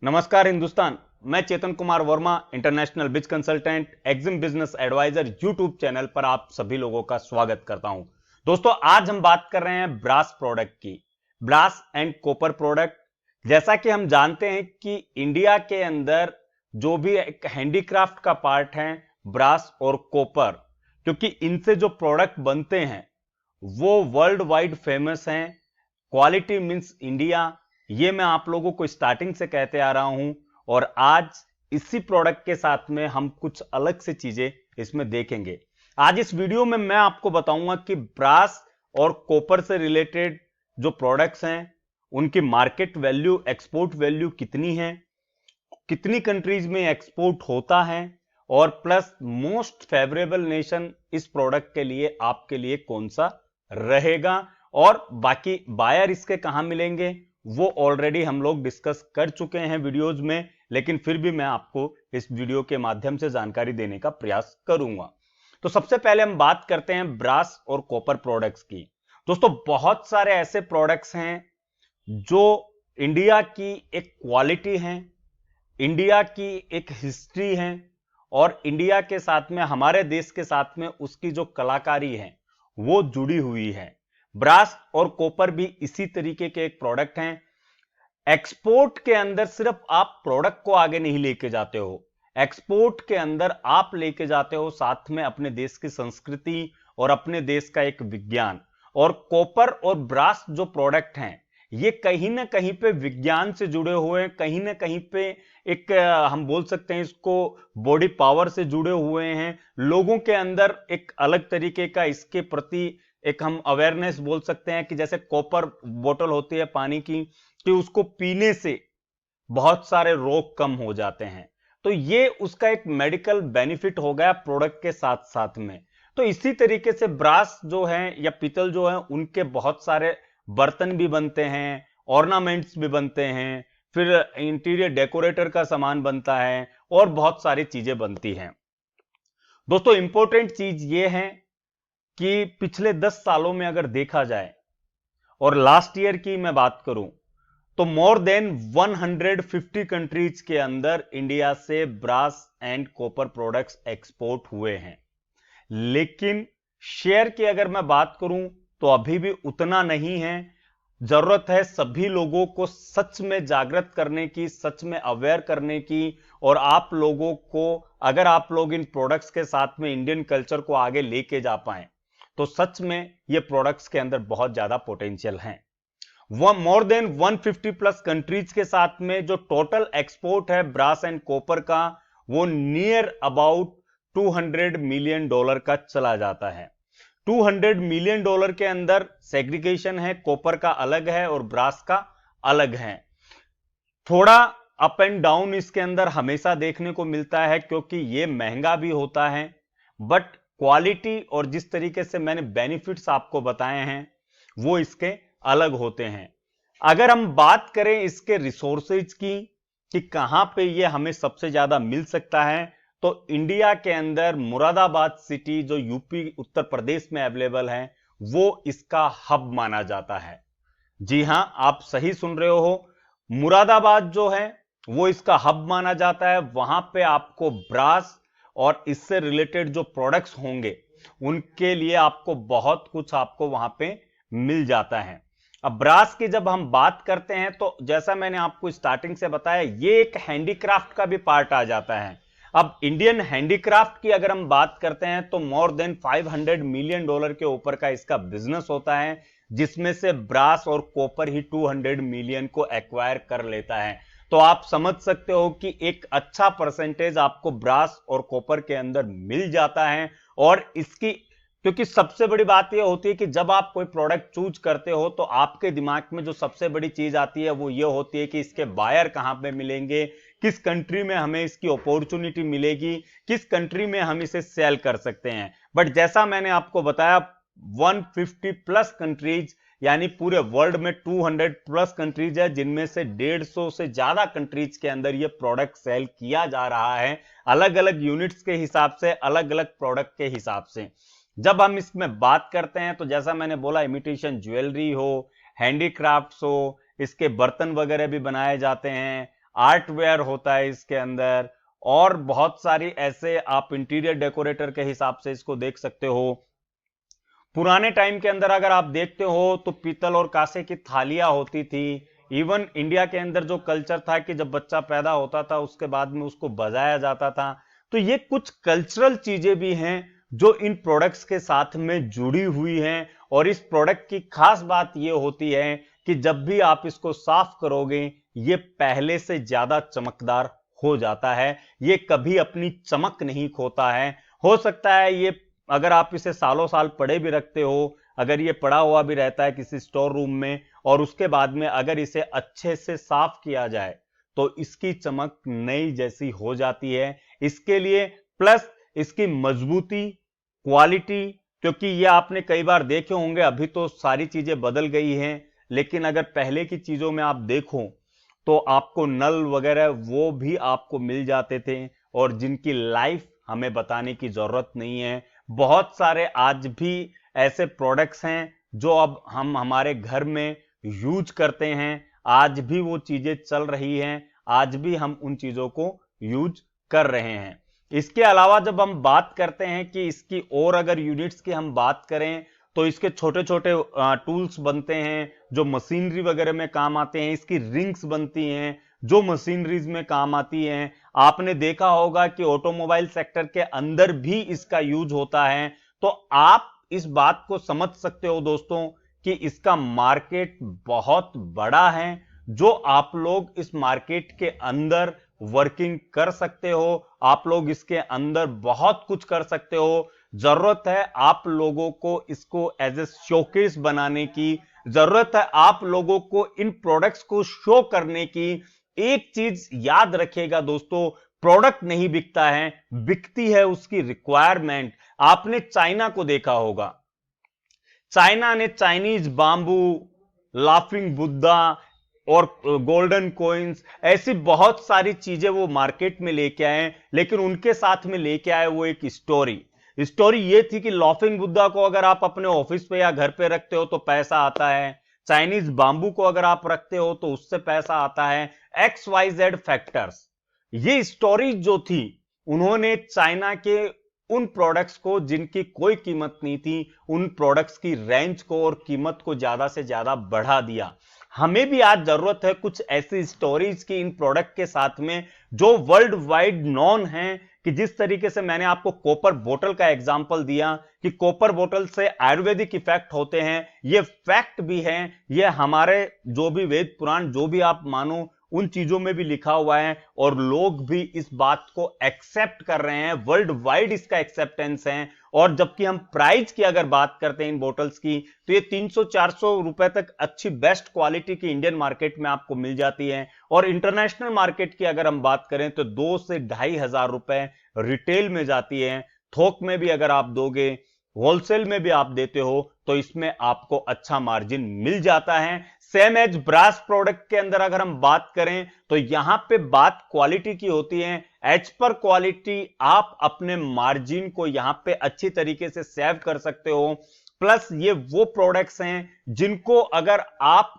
नमस्कार हिंदुस्तान। मैं Chetan Kumar Verma, international biz consultant, exim business advisor YouTube channel पर आप सभी लोगों का स्वागत करता हूं। दोस्तों, आज हम बात कर रहे हैं ब्रास प्रोडक्ट की, ब्रास एंड कॉपर प्रोडक्ट। जैसा कि हम जानते हैं कि इंडिया के अंदर जो भी एक हैंडीक्राफ्ट का पार्ट है, ब्रास और कॉपर, क्योंकि इनसे जो प्रोडक्ट बनते हैं वो वर्ल्ड वाइड फेमस हैं। क्वालिटी मींस इंडिया, ये मैं आप लोगों को स्टार्टिंग से कहते आ रहा हूं। और आज इसी प्रोडक्ट के साथ में हम कुछ अलग से चीजें इसमें देखेंगे। आज इस वीडियो में मैं आपको बताऊंगा कि ब्रास और कॉपर से रिलेटेड जो प्रोडक्ट्स हैं उनकी मार्केट वैल्यू, एक्सपोर्ट वैल्यू कितनी है, कितनी कंट्रीज में एक्सपोर्ट होता है, और प्लस मोस्ट फेवरेबल नेशन इस प्रोडक्ट के लिए आपके लिए कौन सा रहेगा, और बाकी बायर इसके कहां मिलेंगे वो ऑलरेडी हम लोग डिस्कस कर चुके हैं वीडियोज में, लेकिन फिर भी मैं आपको इस वीडियो के माध्यम से जानकारी देने का प्रयास करूंगा। तो सबसे पहले हम बात करते हैं ब्रास और कॉपर प्रोडक्ट्स की। दोस्तों, बहुत सारे ऐसे प्रोडक्ट्स हैं जो इंडिया की एक क्वालिटी है, इंडिया की एक हिस्ट्री है, और इंडिया के साथ में, हमारे देश के साथ में उसकी जो कलाकारी है वो जुड़ी हुई है। ब्रास और कॉपर भी इसी तरीके के एक प्रोडक्ट हैं। एक्सपोर्ट के अंदर सिर्फ आप प्रोडक्ट को आगे नहीं लेके जाते हो, एक्सपोर्ट के अंदर आप लेके जाते हो साथ में अपने देश की संस्कृति और अपने देश का एक विज्ञान। और कॉपर और ब्रास जो प्रोडक्ट हैं ये कहीं ना कहीं पे विज्ञान से जुड़े हुए हैं, कहीं ना कहीं पे एक हम बोल सकते हैं इसको बॉडी पावर से जुड़े हुए हैं। लोगों के अंदर एक अलग तरीके का इसके प्रति एक हम अवेयरनेस बोल सकते हैं कि जैसे कॉपर बोतल होती है पानी की, कि उसको पीने से बहुत सारे रोग कम हो जाते हैं। तो ये उसका एक मेडिकल बेनिफिट हो गया प्रोडक्ट के साथ साथ में। तो इसी तरीके से ब्रास जो है या पीतल जो है उनके बहुत सारे बर्तन भी बनते हैं, ऑर्नामेंट्स भी बनते हैं, फिर इंटीरियर डेकोरेटर का सामान बनता है और बहुत सारी चीजें बनती हैं। दोस्तों, इंपॉर्टेंट चीज ये है कि पिछले 10 सालों में अगर देखा जाए और लास्ट ईयर की मैं बात करूं तो मोर देन 150 कंट्रीज के अंदर इंडिया से brass and copper products export हुए हैं। लेकिन शेयर की अगर मैं बात करूं तो अभी भी उतना नहीं है। जरूरत है सभी लोगों को सच में जागृत करने की, सच में अवेयर करने की। और आप लोगों को, अगर आप लोग इन प्रोडक्ट्स के साथ में इंडियन कल्चर को आगे लेके जा पाए तो सच में ये प्रोडक्ट्स के अंदर बहुत ज्यादा पोटेंशियल है। वह मोर देन 150 प्लस कंट्रीज के साथ में जो टोटल एक्सपोर्ट है ब्रास एंड कॉपर का वो नियर अबाउट $200 मिलियन का चला जाता है। $200 मिलियन के अंदर सेग्रीगेशन है, कॉपर का अलग है और ब्रास का अलग है। थोड़ा अप एंड डाउन इसके अंदर हमेशा देखने को मिलता है क्योंकि ये महंगा भी होता है, बट क्वालिटी और जिस तरीके से मैंने बेनिफिट्स आपको बताए हैं वो इसके अलग होते हैं। अगर हम बात करें इसके रिसोर्सेज की कि कहां पे ये हमें सबसे ज्यादा मिल सकता है, तो इंडिया के अंदर मुरादाबाद सिटी जो यूपी उत्तर प्रदेश में अवेलेबल है वो इसका हब माना जाता है। जी हां, आप सही सुन रहे हो, मुरादाबाद जो है वो इसका हब माना जाता है। वहां पे आपको ब्रास और इससे रिलेटेड जो प्रोडक्ट्स होंगे उनके लिए आपको बहुत कुछ आपको वहां पे मिल जाता है। अब ब्रास की जब हम बात करते हैं तो जैसा मैंने आपको स्टार्टिंग से बताया, ये एक हैंडीक्राफ्ट का भी पार्ट आ जाता है। अब इंडियन हैंडीक्राफ्ट की अगर हम बात करते हैं तो मोर देन $500 मिलियन के ऊपर का इसका बिजनेस होता है, जिसमें से ब्रास और कॉपर ही 200 मिलियन को एक्वायर कर लेता है। तो आप समझ सकते हो कि एक अच्छा परसेंटेज आपको ब्रास और कॉपर के अंदर मिल जाता है। और इसकी, क्योंकि सबसे बड़ी बात यह होती है कि जब आप कोई प्रोडक्ट चूज करते हो तो आपके दिमाग में जो सबसे बड़ी चीज आती है वो ये होती है कि इसके बायर कहां पे मिलेंगे, किस कंट्री में हमें इसकी अपॉर्चुनिटी मिलेगी, किस कंट्री में हम इसे सेल कर सकते हैं। बट जैसा मैंने आपको बताया 150 प्लस कंट्रीज, यानी पूरे वर्ल्ड में 200 प्लस कंट्रीज है जिनमें से 150 से ज्यादा कंट्रीज के अंदर ये प्रोडक्ट सेल किया जा रहा है, अलग अलग यूनिट्स के हिसाब से, अलग अलग प्रोडक्ट के हिसाब से। जब हम इसमें बात करते हैं तो जैसा मैंने बोला, इमिटेशन ज्वेलरी हो, हैंडीक्राफ्ट्स हो, इसके बर्तन वगैरह भी बनाए जाते हैं, आर्टवेयर होता है इसके अंदर, और बहुत सारी ऐसे आप इंटीरियर डेकोरेटर के हिसाब से इसको देख सकते हो। पुराने टाइम के अंदर अगर आप देखते हो तो पीतल और कांसे की थालियां होती थी। इवन इंडिया के अंदर जो कल्चर था कि जब बच्चा पैदा होता था उसके बाद में उसको बजाया जाता था। तो ये कुछ कल्चरल चीजें भी हैं जो इन प्रोडक्ट्स के साथ में जुड़ी हुई हैं। और इस प्रोडक्ट की खास बात ये होती है कि जब भी आप इसको साफ करोगे ये पहले से ज्यादा चमकदार हो जाता है, ये कभी अपनी चमक नहीं खोता है। हो सकता है ये अगर आप इसे सालों साल पड़े भी रखते हो, अगर ये पड़ा हुआ भी रहता है किसी स्टोर रूम में, और उसके बाद में अगर इसे अच्छे से साफ किया जाए तो इसकी चमक नई जैसी हो जाती है। इसके लिए प्लस इसकी मजबूती, क्वालिटी, क्योंकि ये आपने कई बार देखे होंगे, अभी तो सारी चीजें बदल गई हैं, लेकिन अगर पहले की चीजों में आप देखो तो आपको नल वगैरह वो भी आपको मिल जाते थे, और जिनकी लाइफ हमें बताने की जरूरत नहीं है। बहुत सारे आज भी ऐसे प्रोडक्ट्स हैं जो अब हम हमारे घर में यूज करते हैं, आज भी वो चीजें चल रही हैं, आज भी हम उन चीजों को यूज कर रहे हैं। इसके अलावा जब हम बात करते हैं कि इसकी और अगर यूनिट्स की हम बात करें तो इसके छोटे छोटे टूल्स बनते हैं जो मशीनरी वगैरह में काम आते हैं। इसकी रिंग्स बनती हैं जो मशीनरीज में काम आती हैं। आपने देखा होगा कि ऑटोमोबाइल सेक्टर के अंदर भी इसका यूज होता है। तो आप इस बात को समझ सकते हो दोस्तों कि इसका मार्केट बहुत बड़ा है, जो आप लोग इस मार्केट के अंदर वर्किंग कर सकते हो, आप लोग इसके अंदर बहुत कुछ कर सकते हो। जरूरत है आप लोगों को इसको एज ए शोकेस बनाने की, जरूरत है आप लोगों को इन प्रोडक्ट्स को शो करने की। एक चीज याद रखिएगा दोस्तों, प्रोडक्ट नहीं बिकता है, बिकती है उसकी रिक्वायरमेंट। आपने चाइना को देखा होगा, चाइना ने चाइनीज बांबू, लाफिंग बुद्धा और गोल्डन कॉइन्स, ऐसी बहुत सारी चीजें वो मार्केट में लेके आए, लेकिन उनके साथ में लेके आए वो एक स्टोरी ये थी कि लाफिंग बुद्धा को अगर आप अपने ऑफिस पे या घर पे रखते हो तो पैसा आता है, चाइनीज बांबू को अगर आप रखते हो तो उससे पैसा आता है। XYZ फैक्टर्स, ये स्टोरी जो थी, उन्होंने चाइना के उन प्रोडक्ट्स को जिनकी कोई कीमत नहीं थी, उन प्रोडक्ट्स की रेंज को और कीमत को ज्यादा से ज्यादा बढ़ा दिया। हमें भी आज जरूरत है कुछ ऐसी स्टोरीज की इन प्रोडक्ट के साथ में जो वर्ल्ड वाइड नॉन है। कि जिस तरीके से मैंने आपको कॉपर बोतल का एग्जांपल दिया कि कॉपर बोतल से आयुर्वेदिक इफेक्ट होते हैं, ये फैक्ट भी है, ये हमारे जो भी वेद पुराण जो भी आप मानो उन चीजों में भी लिखा हुआ है, और लोग भी इस बात को एक्सेप्ट कर रहे हैं, वर्ल्ड वाइड इसका एक्सेप्टेंस है। और जबकि हम प्राइस की अगर बात करते हैं इन बोटल्स की, तो ये 300-400 रुपए तक अच्छी बेस्ट क्वालिटी की इंडियन मार्केट में आपको मिल जाती है, और इंटरनेशनल मार्केट की अगर हम बात करें तो 2 से 2,500 रुपए रिटेल में जाती है। थोक में भी अगर आप दोगे, होलसेल में भी आप देते हो, तो इसमें आपको अच्छा मार्जिन मिल जाता है। सेम एज ब्रास प्रोडक्ट के अंदर अगर हम बात करें तो यहां पे बात क्वालिटी की होती है। एज पर क्वालिटी आप अपने मार्जिन को यहां पे अच्छी तरीके से सेव कर सकते हो। प्लस ये वो प्रोडक्ट्स हैं जिनको अगर आप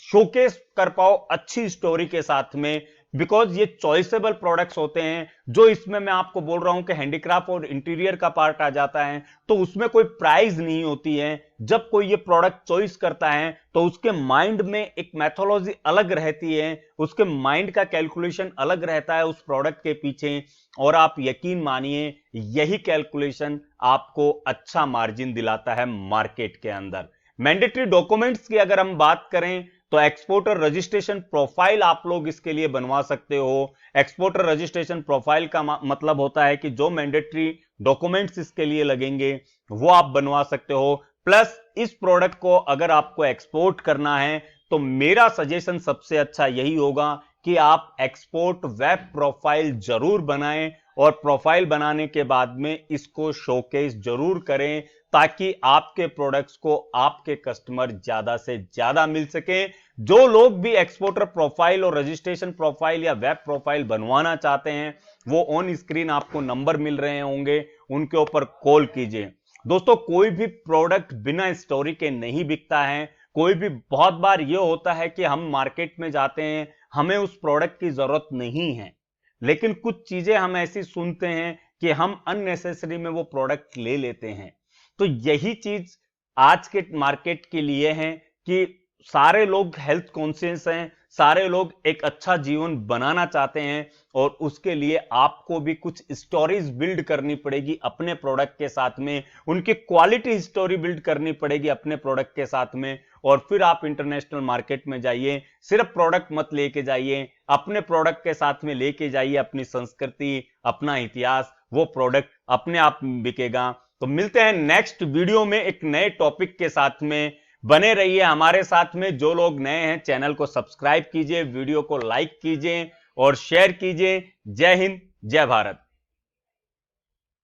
शोकेस कर पाओ अच्छी स्टोरी के साथ में, बिकॉज ये चॉइसेबल प्रोडक्ट्स होते हैं। जो इसमें मैं आपको बोल रहा हूं कि हैंडीक्राफ्ट और इंटीरियर का पार्ट आ जाता है, तो उसमें कोई प्राइस नहीं होती है। जब कोई ये प्रोडक्ट चॉइस करता है तो उसके माइंड में एक मैथोलॉजी अलग रहती है, उसके माइंड का कैलकुलेशन अलग रहता है उस प्रोडक्ट के पीछे, और आप यकीन मानिए यही कैलकुलेशन आपको अच्छा मार्जिन दिलाता है मार्केट के अंदर। मैंडेटरी डॉक्यूमेंट्स की अगर हम बात करें तो एक्सपोर्टर रजिस्ट्रेशन प्रोफाइल आप लोग इसके लिए बनवा सकते हो। एक्सपोर्टर रजिस्ट्रेशन प्रोफाइल का मतलब होता है कि जो मैंडेटरी डॉक्यूमेंट्स इसके लिए लगेंगे वो आप बनवा सकते हो। प्लस इस प्रोडक्ट को अगर आपको एक्सपोर्ट करना है तो मेरा सजेशन सबसे अच्छा यही होगा कि आप एक्सपोर्ट वेब प्रोफाइल जरूर बनाएं, और प्रोफाइल बनाने के बाद में इसको शोकेस जरूर करें, ताकि आपके प्रोडक्ट्स को आपके कस्टमर ज्यादा से ज्यादा मिल सके। जो लोग भी एक्सपोर्टर प्रोफाइल और रजिस्ट्रेशन प्रोफाइल या वेब प्रोफाइल बनवाना चाहते हैं, वो ऑन स्क्रीन आपको नंबर मिल रहे होंगे, उनके ऊपर कॉल कीजिए। दोस्तों, कोई भी प्रोडक्ट बिना स्टोरी के नहीं बिकता है। कोई भी बहुत बार ये होता है कि हम मार्केट में जाते हैं, हमें उस प्रोडक्ट की जरूरत नहीं है, लेकिन कुछ चीजें हम ऐसी सुनते हैं कि हम अननेसेसरी में वो प्रोडक्ट ले लेते हैं। तो यही चीज आज के मार्केट के लिए है कि सारे लोग हेल्थ कॉन्शियस हैं, सारे लोग एक अच्छा जीवन बनाना चाहते हैं, और उसके लिए आपको भी कुछ स्टोरीज बिल्ड करनी पड़ेगी अपने प्रोडक्ट के साथ में, उनकी क्वालिटी स्टोरी बिल्ड करनी पड़ेगी अपने प्रोडक्ट के साथ में, और फिर आप इंटरनेशनल मार्केट में जाइए। सिर्फ प्रोडक्ट मत लेके जाइए, अपने प्रोडक्ट के साथ में लेके जाइए अपनी संस्कृति, अपना इतिहास, वो प्रोडक्ट अपने आप बिकेगा। तो मिलते हैं नेक्स्ट वीडियो में एक नए टॉपिक के साथ में। बने रहिए हमारे साथ में। जो लोग नए हैं चैनल को सब्सक्राइब कीजिए, वीडियो को लाइक कीजिए और शेयर कीजिए। जय हिंद, जय भारत।